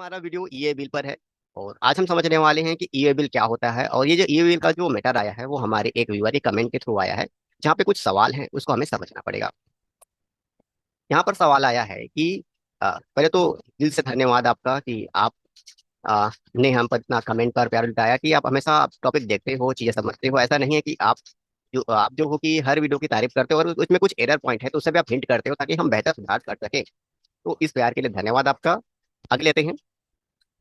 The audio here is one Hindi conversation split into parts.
हमारा वीडियो ईए बिल पर है। और आज हम समझने वाले हैं कि ईए बिल क्या होता है। और ये जो ईए बिल का जो मैटर आया है वो हमारे एक व्यूअर के कमेंट के थ्रू आया है, जहाँ पे कुछ सवाल हैं उसको हमें समझना पड़ेगा। यहाँ पर सवाल आया है कि पहले तो दिल से धन्यवाद आपका कि आप ने हम पर इतना कमेंट पर प्यार लुटाया कि आप हमेशा टॉपिक देखते हो, चीजें समझते हो। ऐसा नहीं है कि आप जो हो कि हर वीडियो की तारीफ करते हो और उसमें कुछ एरर पॉइंट है तो उससे भी आप हिंट करते हो ताकि हम बेहतर सुधार कर सकें। तो इस प्यार के लिए धन्यवाद आपका। आगे लेते हैं।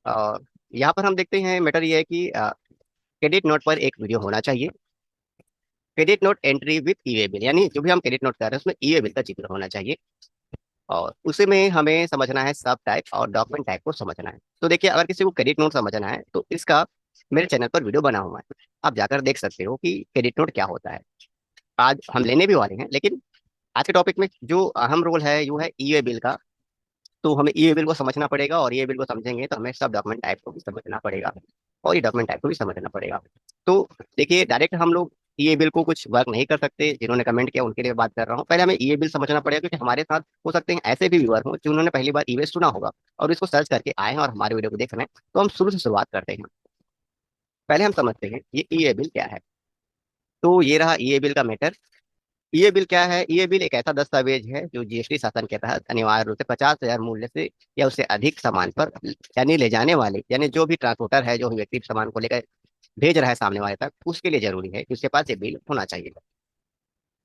अ, यहाँ पर हम देखते हैं मैटर ये है कि क्रेडिट नोट पर एक वीडियो होना चाहिए। Credit note entry with E way bill, यानी जो भी हम क्रेडिट नोट कर रहे हैं उसमें ई वे बिल का जिक्र होना चाहिए। और उसी में हमें समझना है सब टाइप और डॉक्यूमेंट टाइप को समझना है। तो देखिए, अगर किसी को क्रेडिट नोट समझना है तो इसका मेरे चैनल पर वीडियो बना हुआ है, आप जाकर देख सकते हो कि क्रेडिट नोट क्या होता है। आज हम लेने भी वाले हैं, लेकिन आज के टॉपिक में जो अहम रोल है वो है ई वे बिल का। तो हमें ई बिल को समझना पड़ेगा, और ये बिल को समझेंगे तो हमें सब डॉक्यूमेंट टाइप को भी समझना पड़ेगा, और ये डॉक्यूमेंट टाइप को भी समझना पड़ेगा। तो देखिए, डायरेक्ट हम लोग ई बिल को कुछ वर्क नहीं कर सकते। जिन्होंने कमेंट किया उनके लिए बात कर रहा हूँ। पहले हमें ई बिल समझना पड़ेगा, क्योंकि हमारे साथ हो सकते हैं ऐसे भी व्यूअर हों जिन्होंने पहली बार ई बिल सुना होगा और इसको सर्च करके आए हैं और हमारे वीडियो को देख रहे हैं। तो हम शुरू से शुरुआत करते हैं। पहले हम समझते हैं ये ई बिल क्या है। तो ये रहा ई बिल का मैटर। ये बिल क्या है? ये बिल एक ऐसा दस्तावेज है जो जीएसटी शासन के तहत अनिवार्य रूप से 50,000 मूल्य से या उससे अधिक सामान पर, यानी ले जाने वाले, यानी जो भी ट्रांसपोर्टर है, जो भी व्यक्ति सामान को लेकर भेज रहा है सामने वाले तक, उसके लिए जरूरी है कि उसके पास ये बिल होना चाहिए।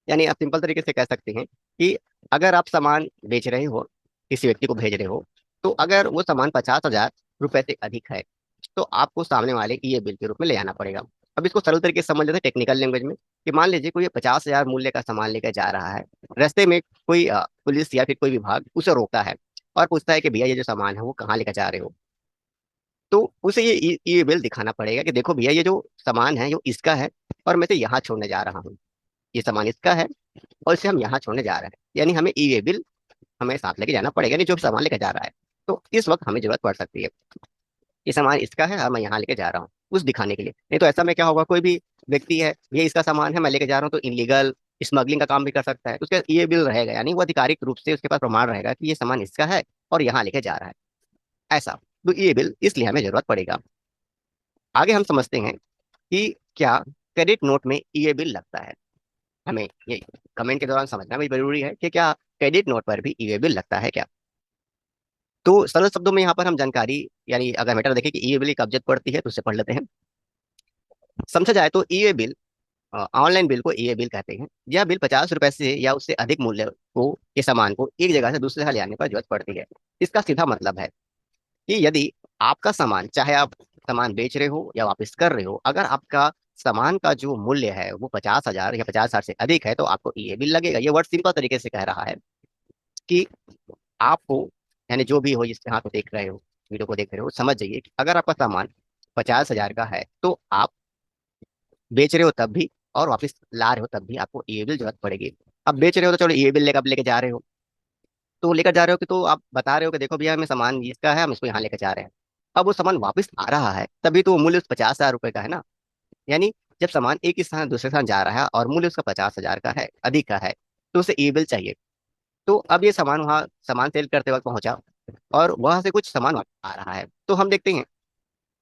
यानी आप सिंपल तरीके से कह सकते हैं कि अगर आप सामान बेच रहे हो, किसी व्यक्ति को भेज रहे हो, तो अगर वो सामान 50,000 रुपए से अधिक है तो आपको सामने वाले की ये बिल के रूप में ले आना पड़ेगा। अब इसको सरल तरीके से समझ लेते हैं टेक्निकल लैंग्वेज में, कि मान लीजिए कोई 50,000 मूल्य का सामान लेकर जा रहा है। रास्ते में कोई पुलिस या फिर कोई विभाग उसे रोकता है और पूछता है कि भैया ये जो सामान है वो कहाँ लेकर जा रहे हो। तो उसे ये बिल दिखाना पड़ेगा कि देखो भैया, ये जो सामान है वो इसका है और मैं तो यहाँ छोड़ने जा रहा हूँ। ये सामान इसका है और इसे हम यहाँ छोड़ने जा रहे हैं, यानी हमें ई वे बिल हमें साथ लेके जाना पड़ेगा, नहीं जो भी सामान लेकर जा रहा है। तो इस वक्त हमें जरूरत पड़ सकती है कि सामान इसका है और मैं यहाँ लेके जा रहा हूँ, उस दिखाने के लिए। नहीं तो ऐसा में क्या होगा, कोई भी व्यक्ति है, ये इसका सामान है मैं लेके जा रहा हूँ, तो इलीगल स्मगलिंग का काम भी कर सकता है। तो उसका ये बिल रहेगा, यानी वो आधिकारिक रूप से उसके पास प्रमाण रहेगा कि ये सामान इसका है और यहाँ लेके जा रहा है, ऐसा। तो ये बिल इसलिए हमें जरूरत पड़ेगा। आगे हम समझते हैं कि क्या क्रेडिट नोट में ये बिल लगता है। हमें ये कमेंट के दौरान समझना भी जरूरी है कि क्या क्रेडिट नोट पर भी ई वे बिल लगता है क्या। तो सरल शब्दों में यहाँ पर हम जानकारी, यानी अगर मैटर देखें कि ई वे बिल की अवजत पड़ती है तो उससे पढ़ लेते हैं। समझा जाए तो ई वे बिल, ऑनलाइन बिल को ई वे बिल कहते हैं। यह बिल 50 रुपए से या उससे अधिक मूल्य को के सामान को एक जगह से दूसरी जगह ले आने पर जरूरत पड़ती है। इसका सीधा मतलब है कि यदि आपका सामान, चाहे आप सामान बेच रहे हो या वापस कर रहे हो, अगर आपका सामान का जो मूल्य है वो 50,000 या 50,000 से अधिक है तो आपको ई वे बिल लगेगा। ये वर्ड सिंपल तरीके से कह रहा है कि आपको, यानी जो भी हो जिस यहाँ पे देख रहे हो, वीडियो को देख रहे हो, समझ जाइए कि अगर आपका सामान 50,000 का है तो आप बेच रहे हो तब भी और वापस ला रहे हो तब भी आपको ई बिल जरूरत पड़ेगी। अब बेच रहे हो तो चलो ई बिल लेकर अब लेके जा रहे हो, तो लेकर जा रहे हो कि तो आप बता रहे हो कि देखो भैया हमें सामान इसका है, हम इसको यहाँ लेकर जा रहे हैं। अब वो सामान वापस आ रहा है तभी तो वो मूल्य उस 50,000 रुपए का है ना। यानी जब सामान एक स्थान से दूसरे स्थान जा रहा है और मूल्य उसका 50,000 का है, अधिक का है, तो उसे ई बिल चाहिए। तो अब ये सामान वहाँ सामान सेल करते वक्त पहुंचा और वहां से कुछ सामान वापस आ रहा है, तो हम देखते हैं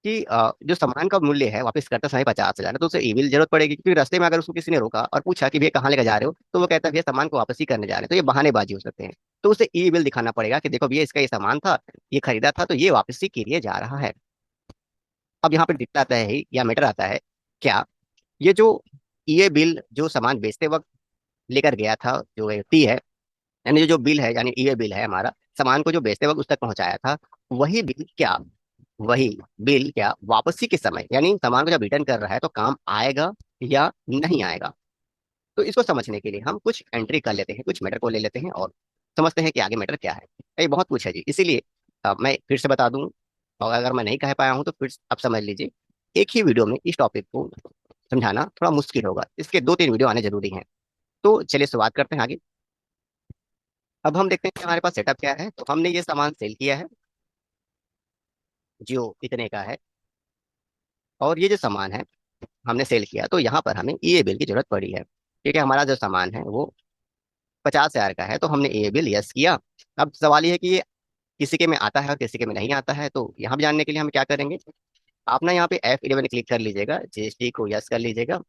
कि जो सामान का मूल्य है वापस करते समय 50,000 है, तो उसे ईविल जरूरत पड़ेगी। क्योंकि रास्ते में अगर उसको किसी ने रोका और पूछा कि भैया कहाँ लेकर जा रहे हो, तो वो कहता है भैया सामान को वापस ही करने जा रहे हैं, तो ये बहानेबाजी हो सकते हैं। तो उसे ई बिल दिखाना पड़ेगा कि देखो भैया इसका ये सामान था, ये खरीदा था, तो ये वापसी के लिए जा रहा है। अब यहाँ पे दिखता आता है या मैटर आता है, क्या ये जो ये बिल जो सामान बेचते वक्त लेकर गया था जो व्यक्ति है, यानी जो जो बिल है, यानी ये बिल है हमारा, सामान को जो बेचते वक्त उस तक पहुंचाया था, वही बिल क्या, वही बिल क्या वापसी के समय, यानी सामान को जब रिटर्न कर रहा है तो काम आएगा या नहीं आएगा। तो इसको समझने के लिए हम कुछ एंट्री कर लेते हैं, कुछ मैटर को ले लेते हैं और समझते हैं कि आगे मैटर क्या है। ये बहुत कुछ है जी, इसीलिए मैं फिर से बता दूं, और अगर मैं नहीं कह पाया हूं तो फिर अब समझ लीजिए। एक ही वीडियो में इस टॉपिक को समझाना थोड़ा मुश्किल होगा, इसके 2-3 वीडियो आने जरूरी हैं। तो चलिए शुरुआत करते हैं आगे। अब हम देखते हैं कि हमारे पास सेटअप क्या है। तो हमने ये सामान सेल किया है जो इतने का है, और ये जो सामान है हमने सेल किया, तो यहाँ पर हमें ई बिल की जरूरत पड़ी है। ठीक है, हमारा जो सामान है वो 50,000 का है, तो हमने ई बिल यस किया। अब सवाल ये है कि ये किसी के में आता है और किसी के में नहीं आता है। तो यहाँ भी जानने के लिए हम क्या करेंगे, आप ना यहाँ पे F11 क्लिक कर लीजिएगा, जीएसटी को यस कर लीजिएगा,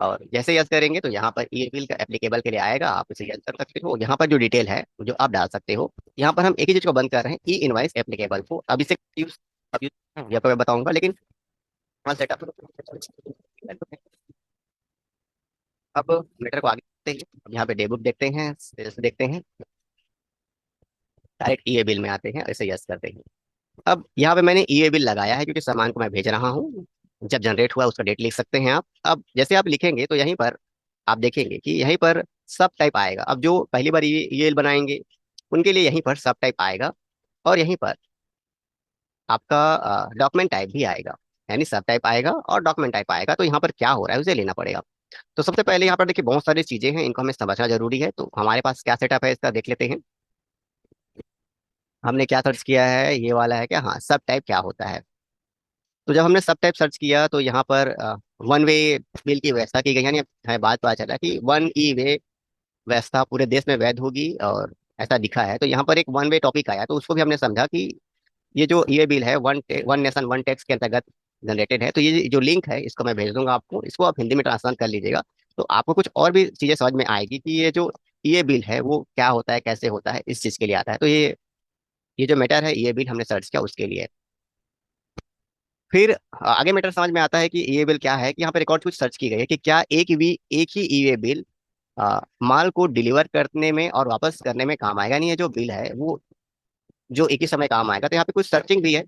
और जैसे यस करेंगे तो यहाँ पर ई बिल का एप्लीकेबल के लिए आएगा, आप इसे यस कर सकते हो। यहाँ पर जो डिटेल है जो आप डाल सकते हो, यहाँ पर हम एक ही चीज को बंद कर रहे हैं, ई इनवाइस एप्लीकेबल को। अब इसे यूज अब यूज यहाँ पर मैं बताऊंगा, लेकिन सेटअप अब मीटर को आगे देखते हैं। अब यहाँ पे डेबुट देखते हैं, सेल्स देखते हैं, डायरेक्ट ई बिल में आते हैं, इसे यस करते हैं। अब यहाँ पे मैंने ई बिल लगाया है क्योंकि सामान को मैं भेज रहा हूँ। जब जनरेट हुआ उसका डेट लिख सकते हैं आप। अब जैसे आप लिखेंगे तो यहीं पर आप देखेंगे कि यहीं पर सब टाइप आएगा। अब जो पहली बार ईमेल बनाएंगे उनके लिए यहीं पर सब टाइप आएगा, और यहीं पर आपका डॉक्यूमेंट टाइप भी आएगा, यानी सब टाइप आएगा और डॉक्यूमेंट टाइप आएगा। तो यहाँ पर क्या हो रहा है उसे लेना पड़ेगा। तो सबसे पहले यहाँ पर देखिए बहुत सारी चीजें हैं, इनको हमें समझना जरूरी है। तो हमारे पास क्या सेटअप है इसका देख लेते हैं। हमने क्या सर्च किया है, ये वाला है क्या, हाँ सब टाइप क्या होता है। तो जब हमने सब टाइप सर्च किया तो यहाँ पर वन वे बिल की व्यवस्था की गई, यानी हमें बात पता चला कि वन ई वे व्यवस्था पूरे देश में वैध होगी, और ऐसा दिखा है। तो यहाँ पर एक वन वे टॉपिक आया, तो उसको भी हमने समझा कि ये जो ये बिल है वन नेशन वन टैक्स के अंतर्गत जनरेटेड है। तो ये जो लिंक है इसको मैं भेज दूंगा आपको, इसको आप हिंदी में ट्रांसलेट कर लीजिएगा। तो आपको कुछ और भी चीजें समझ में आएगी कि ये जो ये बिल है वो क्या होता है, कैसे होता है, इस चीज के लिए आता है। तो ये जो मैटर है ये बिल हमने सर्च किया उसके लिए। फिर आगे मैटर समझ में आता है कि ई वे बिल क्या है, कि यहाँ पे रिकॉर्ड कुछ सर्च की गई है कि क्या एक ही ई वे बिल माल को डिलीवर करने में और वापस करने में काम आएगा। नहीं, ये जो बिल है वो जो एक ही समय काम आएगा। तो यहाँ पे कुछ सर्चिंग भी है।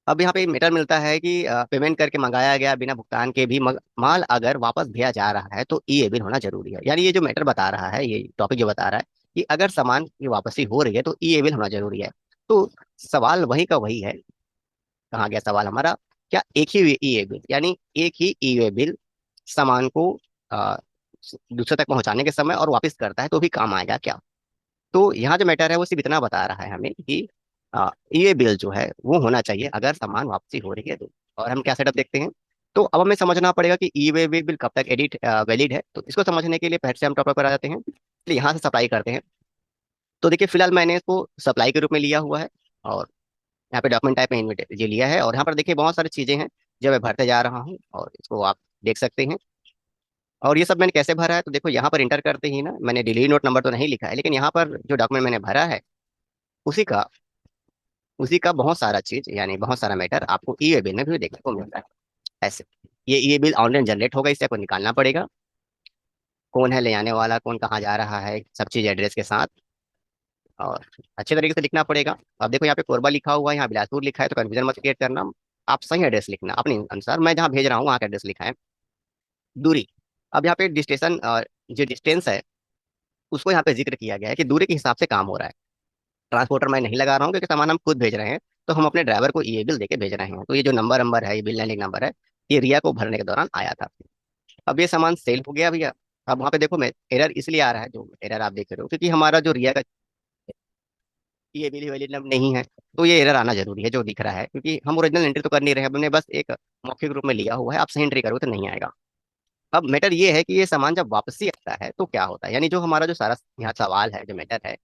अब यहाँ पे मैटर मिलता है कि पेमेंट करके मंगाया गया बिना भुगतान के भी माल अगर वापस भेजा जा रहा है तो ई बिल होना जरूरी है। यानी ये जो मैटर बता रहा है, ये टॉपिक जो बता रहा है कि अगर सामान की वापसी हो रही है तो ई बिल होना जरूरी है। तो सवाल वही का वही है, कहाँ गया सवाल हमारा, क्या एक ही ई बिल, यानी एक ही ई वे बिल सामान को अ, दूसरे तक पहुंचाने के समय और वापस करता है तो भी काम आएगा क्या। तो यहाँ जो मैटर है वो सिर्फ इतना बता रहा है हमें कि ई वे बिल जो है वो होना चाहिए अगर सामान वापसी हो रही है तो। और हम क्या सेटअप देखते हैं, तो अब हमें समझना पड़ेगा कि ई वे बिल कब तक एडिट वैलिड है। तो इसको समझने के लिए पहले से हम टॉपिक पर आ जाते हैं, तो यहाँ से सप्लाई करते हैं। तो देखिए फिलहाल मैंने इसको सप्लाई के रूप में लिया हुआ है, और यहाँ पे डॉक्यूमेंट टाइप में इनविट ये लिया है, और यहाँ पर देखिए बहुत सारी चीजें हैं जो मैं भरते जा रहा हूँ, और इसको आप देख सकते हैं। और ये सब मैंने कैसे भरा है, तो देखो यहाँ पर इंटर करते ही ना, मैंने डिलीवरी नोट नंबर तो नहीं लिखा है, लेकिन यहाँ पर जो डॉक्यूमेंट मैंने भरा है उसी का उसी का बहुत सारा चीज, यानी बहुत सारा मैटर आपको ई वे बिल में भी देखने को मिलता है। ऐसे ये ई वे बिल ऑनलाइन जनरेट होगा, इसे आपको निकालना पड़ेगा। कौन है ले आने वाला, कौन कहाँ जा रहा है, सब चीज एड्रेस के साथ, और अच्छे तरीके से लिखना पड़ेगा। अब देखो यहाँ पे कोरबा लिखा हुआ है, यहाँ बिलासपुर लिखा है, तो कन्फ्यूजन मत क्रिएट करना। आप सही एड्रेस लिखना अपने अनुसार, मैं जहाँ भेज रहा हूँ वहाँ का एड्रेस लिखा है। दूरी, अब यहाँ पे डिस्टेंस, जो डिस्टेंस है उसको यहाँ पे जिक्र किया गया है कि दूरी के हिसाब से काम हो रहा है। ट्रांसपोर्टर मैं नहीं लगा रहा हूँ क्योंकि सामान हम खुद भेज रहे हैं, तो हम अपने ड्राइवर को ये बिल देके भेज रहे हैं। तो ये जो नंबर नंबर है, ये बिल लाइनिंग नंबर है, ये रिया को भरने के दौरान आया था। अब ये सामान सेल हो गया भैया। अब वहाँ पे देखो मैं एरर इसलिए आ रहा है, जो एरर आप देख रहे हो, क्योंकि हमारा जो रिया का ये बिल वैलिड नहीं है। तो ये एरर आना जरूरी है जो दिख रहा है, क्योंकि हम ओरिजिनल एंट्री तो कर नहीं रहे हैं, हमने बस एक मौखिक रूप में लिया हुआ है। आप सही एंट्री करोगे तो नहीं आएगा। अब मैटर ये है कि ये सामान जब वापसी आता है तो क्या होता है, यानी जो हमारा जो सारा यहाँ सवाल है, जो मैटर है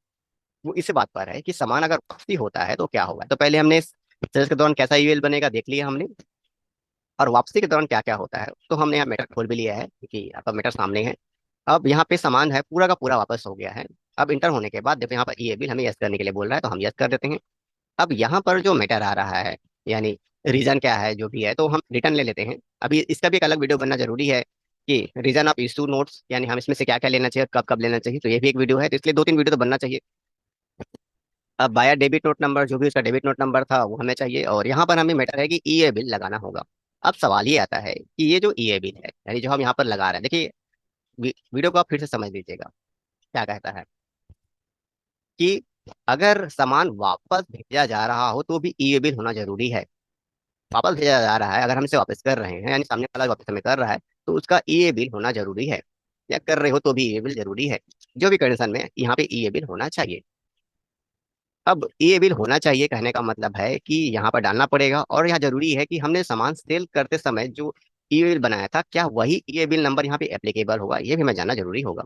वो इस बात पर है कि सामान अगर वापसी होता है तो क्या होगा। तो पहले हमने सेल्स के दौरान कैसा ईमेल बनेगा देख लिया हमने, और वापसी के दौरान क्या क्या होता है तो हमने यहाँ मैटर खोल भी लिया है क्योंकि आपका मैटर सामने है। अब यहाँ पे सामान है पूरा का पूरा वापस हो गया है। अब इंटर होने के बाद देखो यहाँ पर ई बिल हमें यस करने के लिए बोल रहा है, तो हम यस कर देते हैं। अब यहाँ पर जो मैटर आ रहा है, यानी रीजन क्या है जो भी है, तो हम रिटर्न ले लेते हैं। अभी इसका भी एक अलग वीडियो बनना जरूरी है कि रीजन ऑफ इशू नोट्स, यानी हम इसमें से क्या क्या लेना चाहिए, कब कब लेना चाहिए, तो ये भी एक वीडियो है। तो इसलिए दो तीन वीडियो तो बनना चाहिए। अब बायर डेबिट नोट नंबर, जो भी उसका डेबिट नोट नंबर था वो हमें चाहिए, और यहाँ पर हमें मैटर है कि ई बिल लगाना होगा। अब सवाल ये आता है कि ये जो ई बिल है, यानी जो हम यहाँ पर लगा रहे हैं, देखिए वीडियो को आप फिर से समझ लीजिएगा। क्या कहता है कि अगर सामान वापस भेजा जा रहा हो तो भी ई बिल होना जरूरी है। वापस भेजा जा रहा है, अगर हम इसे वापस कर रहे हैं, यानी सामने वाला वापस हमें कर रहा है, तो उसका ई बिल होना जरूरी है। या कर रहे हो तो भी ई बिल जरूरी है। जो भी कंडीशन में यहाँ पे ई बिल होना चाहिए। अब ये बिल होना चाहिए कहने का मतलब है कि यहाँ पर डालना पड़ेगा, और यहाँ जरूरी है कि हमने सामान सेल करते समय जो ई बिल बनाया था क्या वही ई बिल नंबर यहाँ पे एप्लीकेबल होगा, ये भी हमें जानना जरूरी होगा।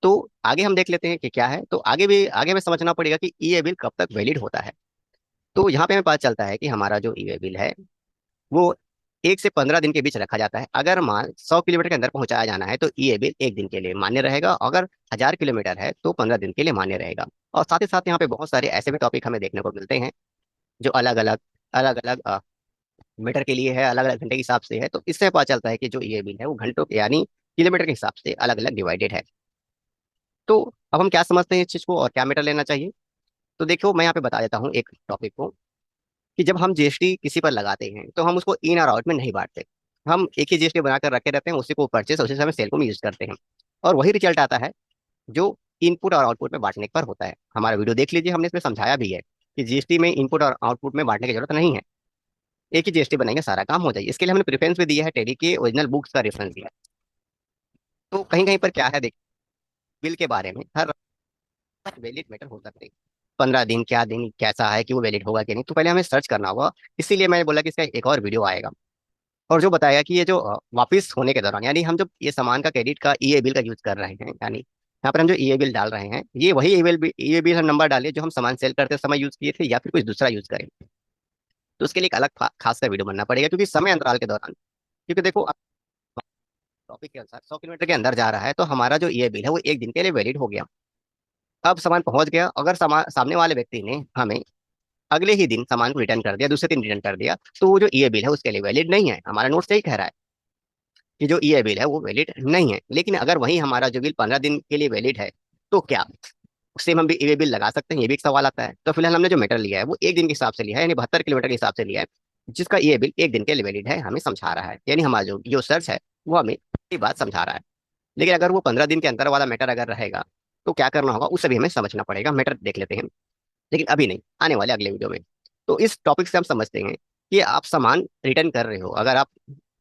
तो आगे हम देख लेते हैं कि क्या है। तो आगे हमें समझना पड़ेगा कि ई वे बिल कब तक वैलिड होता है। तो यहाँ पे हमें पता चलता है कि हमारा जो ई वे बिल है वो 1 से 15 दिन के बीच रखा जाता है। अगर मान 100 किलोमीटर के अंदर पहुंचाया जाना है तो ई वे बिल 1 दिन के लिए मान्य रहेगा। अगर 1000 किलोमीटर है तो 15 दिन के लिए मान्य रहेगा। और साथ ही साथ यहाँ पे बहुत सारे ऐसे भी टॉपिक हमें देखने को मिलते हैं जो अलग अलग मीटर के लिए है, अलग अलग घंटे के हिसाब से है। तो इससे पता चलता है कि जो ई वे बिल है वो घंटों के यानी किलोमीटर के हिसाब से अलग अलग डिवाइडेड है। तो अब हम क्या समझते हैं इस चीज को और क्या मीटर लेना चाहिए। तो देखो मैं यहाँ पे बता देता हूँ एक टॉपिक को कि जब हम जीएसटी किसी पर लगाते हैं तो हम उसको इन और आउट में नहीं बांटते। हम एक ही जीएसटी बनाकर रखे रहते हैं, उसी को परचेस उसी से हमें सेल को भी यूज करते हैं। और वही रिजल्ट आता है जो इनपुट और आउटपुट में बांटने पर होता है। हमारा वीडियो देख लीजिए, हमने इसमें समझाया भी है कि जीएसटी में इनपुट और आउटपुट में बांटने की जरूरत नहीं है। एक ही जीएसटी बनाएंगे सारा काम हो जाएगी। इसके लिए हमने प्रेफरेंस भी दिया है, टेली के ओरिजिनल बुक्स का रेफरेंस दिया है। तो कहीं कहीं पर क्या है देखिए, बिल के बारे में हर वैलिड मैटर हो सकते हैं। 15 दिन क्या दिन कैसा है कि वो वैलिड होगा कि नहीं, तो पहले हमें सर्च करना होगा। इसीलिए मैंने बोला कि इसका एक और वीडियो आएगा और जो बताएगा कि ये जो वापस होने के दौरान यानी हम जब ये सामान का क्रेडिट का ई बिल का यूज कर रहे हैं, यानी यहाँ पर हम जो ई बिल डाल रहे हैं ये वही ई बिल हम नंबर डालिए जो हम सामान सेल करते समय यूज किए थे या फिर कुछ दूसरा यूज करें। तो उसके लिए एक अलग खास का वीडियो बनना पड़ेगा क्योंकि समय अंतराल के दौरान, क्योंकि देखो टॉपिक के अनुसार 100 किलोमीटर के अंदर जा रहा है तो हमारा जो ई बिल है वो 1 दिन के लिए वैलिड हो गया। अब सामान पहुंच गया, अगर सामान सामने वाले व्यक्ति ने हमें अगले ही दिन सामान को रिटर्न कर दिया, दूसरे दिन रिटर्न कर दिया, तो वो जो ई बिल है उसके लिए वैलिड नहीं है। हमारा नोट सही कह रहा है कि जो ई बिल है वो वैलिड नहीं है। लेकिन अगर वही हमारा जो बिल 15 दिन के लिए वैलिड है तो क्या सेम हम भी ई बिल लगा सकते हैं, ये भी एक सवाल आता है। तो फिलहाल हमने जो मीटर लिया है वो 1 दिन के हिसाब से लिया है, यानी 72 किलोमीटर के हिसाब से लिया है, जिसका ई बिल 1 दिन के लिए वैलिड है हमें समझा रहा है। यानी हमारा जो सर्च है वो हमें ये बात समझा रहा है। लेकिन अगर वो 15 दिन के अंदर वाला मैटर अगर रहेगा तो क्या करना होगा उसे भी हमें समझना पड़ेगा। मैटर देख लेते हैं, लेकिन अभी नहीं, आने वाले अगले वीडियो में। तो इस टॉपिक से हम समझते हैं कि आप सामान रिटर्न कर रहे हो, अगर आप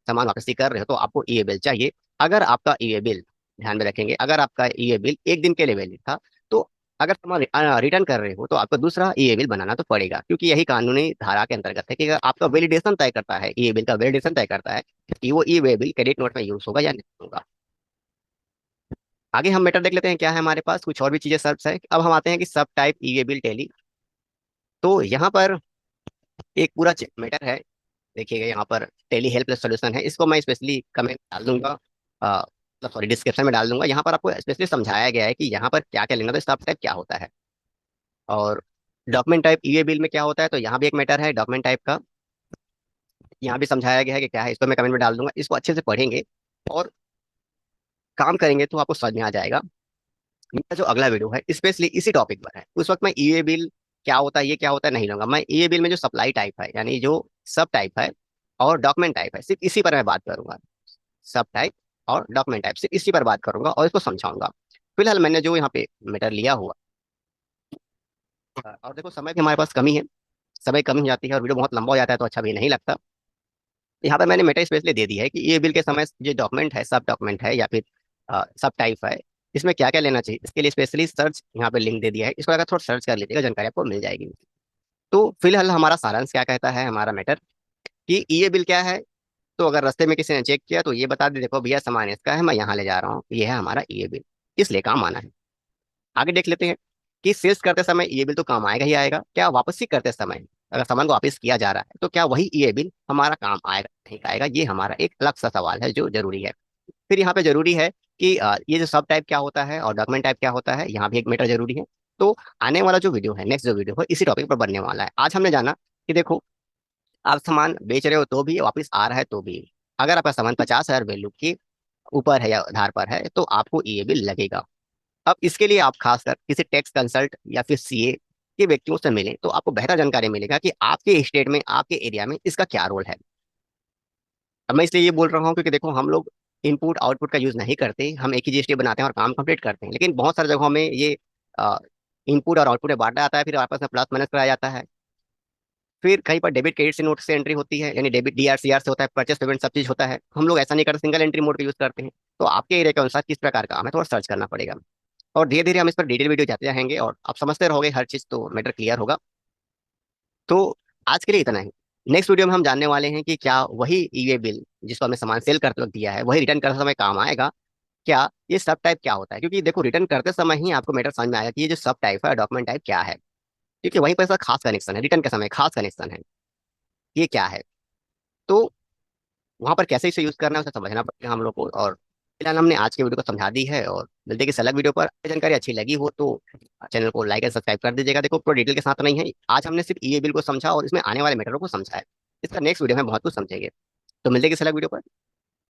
सामान वापसी कर रहे हो तो आपको ई बिल चाहिए। अगर आपका ई बिल, ध्यान में रखेंगे, अगर आपका ई बिल 1 दिन के लिए वैलिड था तो अगर सामान रिटर्न कर रहे हो तो आपको दूसरा ई बिल बनाना तो पड़ेगा, क्योंकि यही कानूनी धारा के अंतर्गत है कि अगर आपका वैलिडेशन तय करता है, ई बिल का वैलिडेशन तय करता है कि वो ई बिल क्रेडिट नोट में यूज होगा या नहीं होगा। आगे हम मैटर देख लेते हैं क्या है हमारे पास, कुछ और भी चीजें सर्च है। अब हम आते हैं कि सब टाइप ई बिल टैली। तो यहाँ पर एक पूरा मैटर है, देखिएगा यहाँ पर टेली हेल्प प्लस सोल्यूशन है, इसको मैं स्पेशली कमेंट डाल दूंगा, मतलब सॉरी डिस्क्रिप्शन में डाल दूंगा। यहाँ पर आपको स्पेशली समझाया गया है कि यहाँ पर क्या क्या लेना, तो सब टाइप क्या होता है और डॉक्यूमेंट टाइप ई बिल में क्या होता है। तो यहाँ भी एक मैटर है डॉक्यूमेंट टाइप का, यहाँ भी समझाया गया है कि क्या है, इसको मैं कमेंट में डाल दूंगा। इसको अच्छे से पढ़ेंगे और काम करेंगे तो आपको समझ में आ जाएगा। मेरा जो अगला वीडियो है स्पेशली इसी टॉपिक पर है। उस वक्त मैं ई बिल क्या होता है ये क्या होता है नहीं लूंगा। मैं ई बिल में जो सप्लाई टाइप है यानी जो सब टाइप है और डॉक्यूमेंट टाइप है, सिर्फ इसी पर मैं बात करूंगा। सब टाइप और डॉक्यूमेंट टाइप सिर्फ इसी पर बात करूंगा और इसको समझाऊंगा। फिलहाल मैंने जो यहाँ पे मैटर लिया हुआ, और देखो समय भी हमारे पास कमी है, समय कम हो जाती है और वीडियो बहुत लंबा हो जाता है तो अच्छा भी नहीं लगता। यहाँ पर मैंने मैटर स्पेशली दे दिया है कि ये बिल के समय जो डॉक्यूमेंट है, सब डॉक्यूमेंट है या फिर सब टाइप है, इसमें क्या क्या लेना चाहिए। इसके लिए स्पेशली सर्च यहाँ पे लिंक दे दिया है, इसको अगर थोड़ा सर्च कर लीजिएगा जानकारी आपको मिल जाएगी। तो फिलहाल हमारा सारांश क्या कहता है हमारा मैटर कि ये बिल क्या है। तो अगर रास्ते में किसी ने चेक किया तो ये बता दे देखो भैया सामान इसका है, मैं यहाँ ले जा रहा हूँ, ये है हमारा ये बिल, इसलिए काम आना है। आगे देख लेते हैं कि सेल्स करते समय ये बिल तो काम आएगा ही आएगा, क्या वापसी करते समय अगर सामान को वापस किया जा रहा है तो क्या वही ये बिल हमारा काम आएगा नहीं आएगा, ये हमारा एक अलग सा सवाल है जो जरूरी है। फिर यहाँ पे जरूरी है कि ये जो सब टाइप क्या होता है और डॉक्यूमेंट टाइप क्या होता है, यहाँ भी एक मीटर जरूरी है। तो आने वाला जो वीडियो है, नेक्स्ट जो वीडियो है इसी टॉपिक पर बनने वाला है। आज हमने जाना कि देखो आप सामान बेच रहे हो तो भी, वापस आ रहा है तो भी, अगर आपका सामान 50,000 वैल्यू के ऊपर है या आधार पर है तो आपको ये बिल लगेगा। अब इसके लिए आप खासकर किसी टैक्स कंसल्ट या फिर सीए के व्यक्तियों से मिलें तो आपको बेहतर जानकारी मिलेगा कि आपके स्टेट में आपके एरिया में इसका क्या रोल है। अब मैं इसलिए ये बोल रहा हूँ क्योंकि देखो हम लोग इनपुट आउटपुट का यूज नहीं करते, हम एक ही जीएसटी बनाते हैं और काम कंप्लीट करते हैं। लेकिन बहुत सारी जगहों में ये इनपुट और आउटपुट में बांटा जाता है, फिर आपस में प्लस माइनस कराया जाता है। फिर कहीं पर डेबिट क्रेडिट से नोट से एंट्री होती है, यानी डेबिट डीआर सीआर से होता है, परचेस पेमेंट सब चीज होता है। हम लोग ऐसा नहीं करते, सिंगल एंट्री मोड का यूज करते हैं। तो आपके एरिया के अनुसार किस प्रकार का हमें थोड़ा सर्च करना पड़ेगा और धीरे धीरे हम इस पर डिटेल वीडियो जाते रहेंगे और आप समझते रहोगे हर चीज, तो मैटर क्लियर होगा। तो आज के लिए इतना ही। नेक्स्ट वीडियो में हम जानने वाले हैं कि क्या वही ई वे बिल जिसको हमने सामान सेल करते वक्त दिया है वही रिटर्न करते समय काम आएगा क्या ये सब टाइप क्या होता है, क्योंकि देखो रिटर्न करते समय ही आपको मैटर समझ में आएगा कि ये जो सब टाइप है, डॉक्यूमेंट टाइप क्या है, क्योंकि वहीं पर इसका खास कनेक्शन है, रिटर्न के समय खास कनेक्शन है, ये क्या है। तो वहां पर कैसे इसे यूज करना है उसे समझना पड़ेगा हम लोग को। और फिलहाल हमने आज की वीडियो को समझा दी है, और मिलते हैं किसी अलग वीडियो पर। जानकारी अच्छी लगी हो तो चैनल को लाइक और सब्सक्राइब कर दीजिएगा। देखो पूरा डिटेल के साथ नहीं है, आज हमने सिर्फ ई बिल को समझा और इसमें आने वाले मैटरों को समझा है। इसका नेक्स्ट वीडियो में बहुत कुछ समझेंगे। तो मिलते हैं किसी अलग वीडियो पर।